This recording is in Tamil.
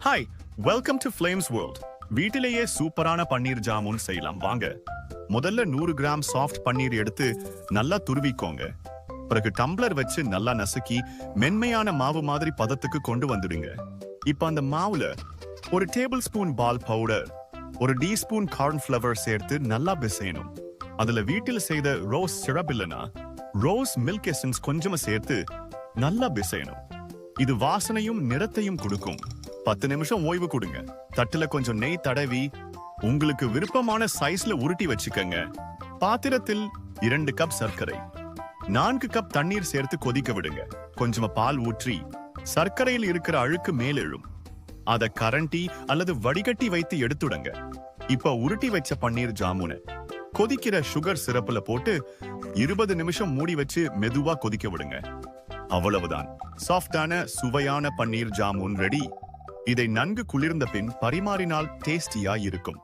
Hi, welcome to flames world. வீட்டிலேயே சூப்பரான பன்னீர் ஜாமுன் செய்யலாம் வாங்க. முதல்ல 100 கிராம் சாஃப்ட் பன்னீர் எடுத்து நல்லா துருவிக்கோங்க. பிறகு டம்ளர் வச்சு நல்லா நசுக்கி மென்மையான மாவு மாதிரி பதத்துக்கு கொண்டு வந்துடுங்க. இப்ப அந்த மாவுல 1 டேபிள் ஸ்பூன் பால் பவுடர், 1 டீஸ்பூன் கார்ன் ஃபிளவர் சேர்த்து நல்லா பிசையணும். அதுல வீட்டில் செய்த ரோஸ் சிரப் இல்லனா ரோஸ் மில்க் எசன்ஸ் கொஞ்சமா சேர்த்து நல்லா பிசையணும். இது வாசனையும் நிறத்தையும் கொடுக்கும். 10 நிமிஷம் ஓய்வு கொடுங்க. தட்டுல கொஞ்சம் நெய் தடவி உங்களுக்கு விருப்பமான சைஸ்ல உருட்டி வச்சுக்கங்க. பாத்திரத்தில் 2 கப் சர்க்கரை, 4 கப் தண்ணீர் சேர்த்து கொதிக்க விடுங்க. கொஞ்சமா பால் ஊற்றி சர்க்கரையில் இருக்கிற அழுக்கு மேலெழும். அத கரண்டி அல்லது வடிகட்டி வைத்து எடுத்துடுங்க. இப்ப உருட்டி வச்ச பன்னீர் ஜாமுனை கொதிக்கிற சுகர் சிரப்புல போட்டு 20 நிமிஷம் மூடி வச்சு மெதுவா கொதிக்க விடுங்க. அவ்வளவுதான், சாஃப்டான சுவையான பன்னீர் ஜாமுன் ரெடி. இதை நன்கு குளிர்ந்த பின் பரிமாறினால் டேஸ்டியா இருக்கும்.